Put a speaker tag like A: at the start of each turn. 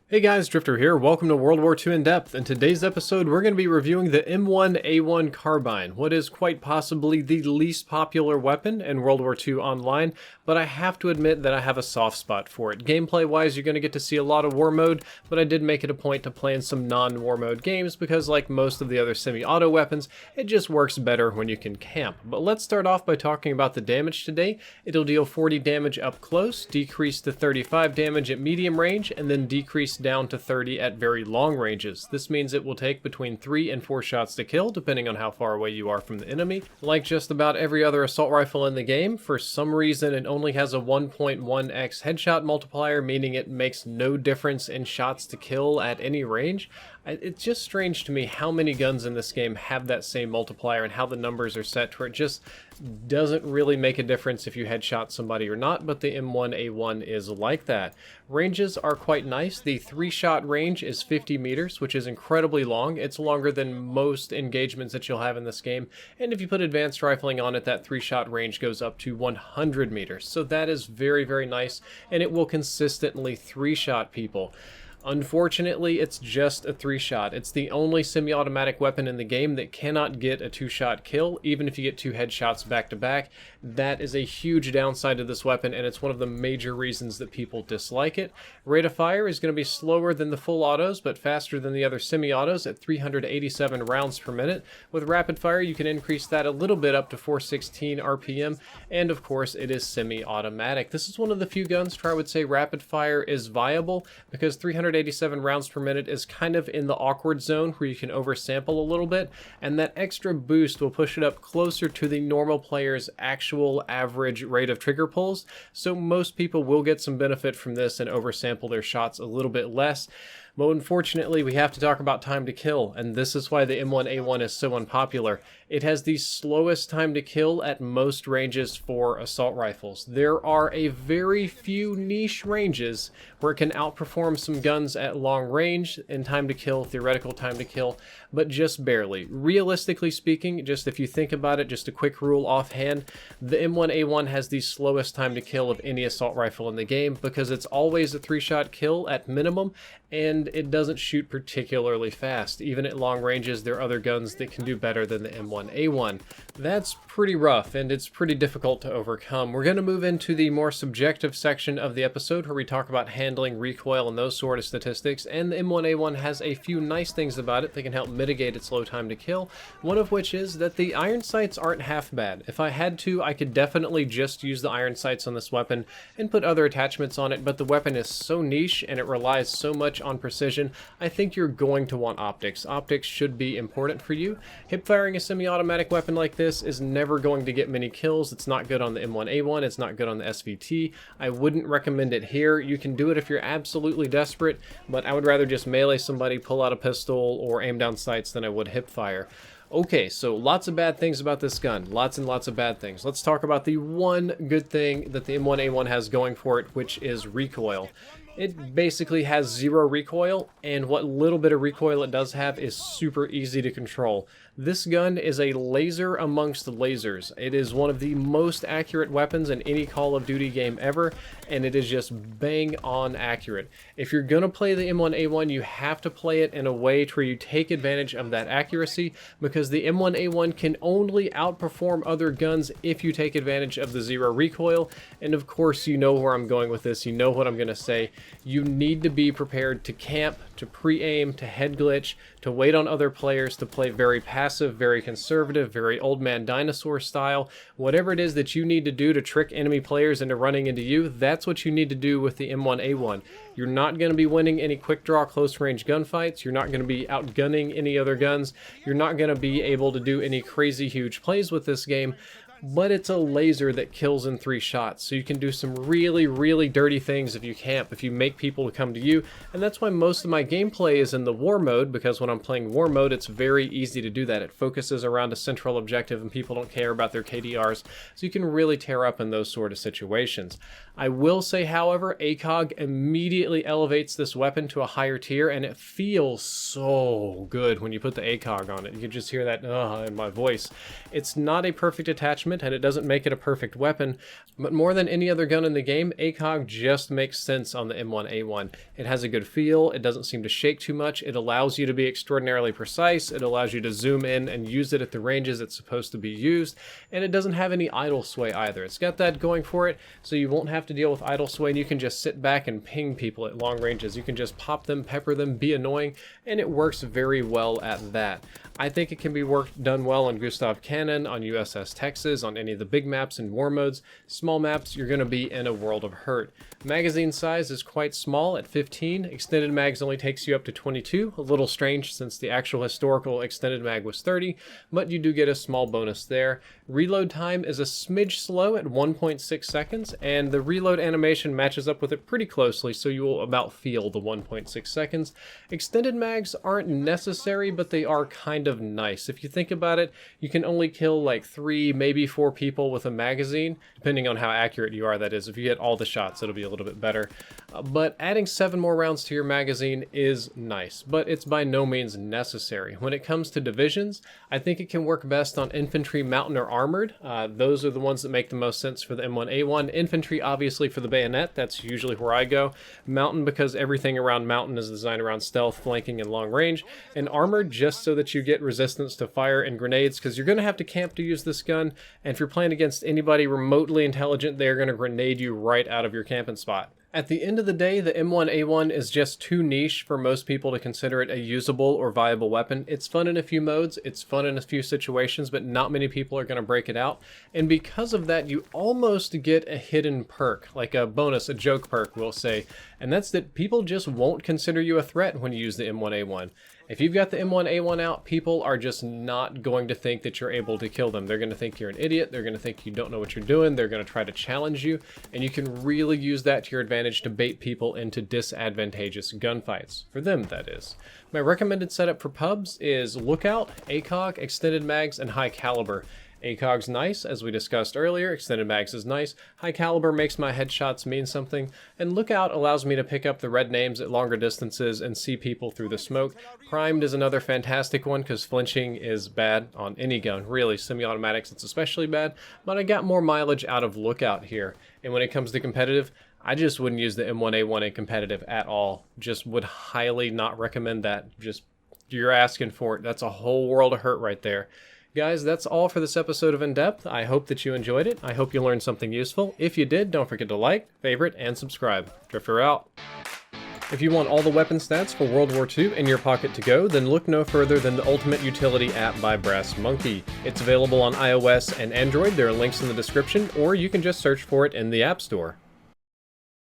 A: Hey guys, Drifter here. Welcome to World War II In Depth. In today's episode, we're going to be reviewing the M1A1 Carbine, what is quite possibly the least popular weapon in World War II Online, but I have to admit that I have a soft spot for it. Gameplay-wise, you're going to get to see a lot of War Mode, but I did make it a point to play in some non-War Mode games because, like most of the other semi-auto weapons, it just works better when you can camp. But let's start off by talking about the damage today. It'll deal 40 damage up close, decrease to 35 damage at medium range, and then decrease down to 30 at very long ranges. This means it will take between 3 and 4 shots to kill, depending on how far away you are from the enemy. Like just about every other assault rifle in the game, for some reason it only has a 1.1x headshot multiplier, meaning it makes no difference in shots to kill at any range. It's just strange to me how many guns in this game have that same multiplier and how the numbers are set to where it just doesn't really make a difference if you headshot somebody or not, but the M1A1 is like that. Ranges are quite nice. The 3-shot range is 50 meters, which is incredibly long. It's longer than most engagements that you'll have in this game, and if you put advanced rifling on it, that 3-shot range goes up to 100 meters. So that is very, very nice, and it will consistently 3-shot people. Unfortunately, it's just a 3-shot. It's the only semi-automatic weapon in the game that cannot get a 2-shot kill, even if you get 2 headshots back to back. That is a huge downside to this weapon, and it's one of the major reasons that people dislike it. Rate of fire is going to be slower than the full autos, but faster than the other semi-autos at 387 rounds per minute. With rapid fire, you can increase that a little bit up to 416 RPM, and of course, it is semi-automatic. This is one of the few guns where I would say rapid fire is viable, because 387 rounds per minute is kind of in the awkward zone where you can oversample a little bit, and that extra boost will push it up closer to the normal player's actual average rate of trigger pulls, so most people will get some benefit from this and oversample their shots a little bit less. But unfortunately, we have to talk about time to kill, and this is why the M1A1 is so unpopular. It has the slowest time to kill at most ranges for assault rifles. There are a very few niche ranges where it can outperform some guns at long range in time to kill, theoretical time to kill, but just barely. Realistically speaking, just if you think about it, just a quick rule offhand, the M1A1 has the slowest time to kill of any assault rifle in the game because it's always a 3-shot kill at minimum, and it doesn't shoot particularly fast. Even at long ranges, there are other guns that can do better than the M1A1. That's pretty rough, and it's pretty difficult to overcome. We're going to move into the more subjective section of the episode where we talk about handling, recoil, and those sort of statistics, and the M1A1 has a few nice things about it that can help mitigate its low time to kill, one of which is that the iron sights aren't half bad. If I had to, I could definitely just use the iron sights on this weapon and put other attachments on it, but the weapon is so niche and it relies so much on precision, I think you're going to want optics. Optics should be important for you. Hip firing a semi-automatic weapon like this is never going to get many kills. It's not good on the M1A1, it's not good on the SVT. I wouldn't recommend it here. You can do it if you're absolutely desperate, but I would rather just melee somebody, pull out a pistol, or aim down sights than I would hip fire. Okay, so lots of bad things about this gun. Lots and lots of bad things. Let's talk about the one good thing that the M1A1 has going for it, which is recoil. It basically has 0 recoil, and what little bit of recoil it does have is super easy to control. This gun is a laser amongst lasers. It is one of the most accurate weapons in any Call of Duty game ever, and it is just bang on accurate. If you're gonna play the M1A1, you have to play it in a way to where you take advantage of that accuracy, because the M1A1 can only outperform other guns if you take advantage of the 0 recoil, and of course you know where I'm going with this, you know what I'm gonna say. You need to be prepared to camp, to pre-aim, to head glitch, to wait on other players, to play very passive, very conservative, very old man dinosaur style. Whatever it is that you need to do to trick enemy players into running into you, that's what you need to do with the M1A1. You're not going to be winning any quick draw close range gunfights. You're not going to be outgunning any other guns. You're not going to be able to do any crazy huge plays with this game. But it's a laser that kills in 3 shots, so you can do some really, really dirty things if you camp, if you make people come to you, and that's why most of my gameplay is in the war mode, because when I'm playing war mode, it's very easy to do that. It focuses around a central objective, and people don't care about their KDRs, so you can really tear up in those sort of situations. I will say, however, ACOG immediately elevates this weapon to a higher tier, and it feels so good when you put the ACOG on it. You can just hear that in my voice. It's not a perfect attachment attachment, and it doesn't make it a perfect weapon, but more than any other gun in the game, ACOG just makes sense on the M1A1. It has a good feel, it doesn't seem to shake too much, it allows you to be extraordinarily precise, it allows you to zoom in and use it at the ranges it's supposed to be used, and it doesn't have any idle sway either. It's got that going for it, so you won't have to deal with idle sway, and you can just sit back and ping people at long ranges. You can just pop them, pepper them, be annoying, and it works very well at that. I think it can be done well on Gustav Cannon, on USS Texas, on any of the big maps and war modes. Small maps, you're going to be in a world of hurt. Magazine size is quite small at 15. Extended mags only takes you up to 22. A little strange since the actual historical extended mag was 30, but you do get a small bonus there. Reload time is a smidge slow at 1.6 seconds, and the reload animation matches up with it pretty closely, so you will about feel the 1.6 seconds. Extended mags aren't necessary, but they are kind of nice. If you think about it, you can only kill like 3, maybe 4 people with a magazine, depending on how accurate you are, that is. If you hit all the shots, it'll be a little bit better. But adding 7 more rounds to your magazine is nice, but it's by no means necessary. When it comes to divisions, I think it can work best on infantry, mountain, or armored. Those are the ones that make the most sense for the M1A1. Infantry, obviously, for the bayonet. That's usually where I go. Mountain, because everything around mountain is designed around stealth, flanking, and long range. And armored, just so that you get resistance to fire and grenades, because you're going to have to camp to use this gun, and if you're playing against anybody remotely intelligent, they're going to grenade you right out of your camping spot. At the end of the day, the M1A1 is just too niche for most people to consider it a usable or viable weapon. It's fun in a few modes, it's fun in a few situations, but not many people are going to break it out. And because of that, you almost get a hidden perk, like a bonus, a joke perk, we'll say. And that's that people just won't consider you a threat when you use the M1A1. If you've got the M1A1 out, people are just not going to think that you're able to kill them. They're going to think you're an idiot. They're going to think you don't know what you're doing. They're going to try to challenge you. And you can really use that to your advantage to bait people into disadvantageous gunfights. For them, that is. My recommended setup for pubs is Lookout, ACOG, Extended Mags, and High Caliber. ACOG's nice, as we discussed earlier. Extended Mags is nice. High Caliber makes my headshots mean something. And Lookout allows me to pick up the red names at longer distances and see people through the smoke. Primed is another fantastic one because flinching is bad on any gun. Really, semi-automatics it's especially bad. But I got more mileage out of Lookout here. And when it comes to competitive, I just wouldn't use the M1A1 in competitive at all. Just would highly not recommend that. Just, you're asking for it. That's a whole world of hurt right there. Guys, that's all for this episode of In Depth. I hope that you enjoyed it. I hope you learned something useful. If you did, don't forget to like, favorite, and subscribe. Drifter out. If you want all the weapon stats for World War II in your pocket to go, then look no further than the Ultimate Utility app by Brass Monkey. It's available on iOS and Android. There are links in the description, or you can just search for it in the App Store.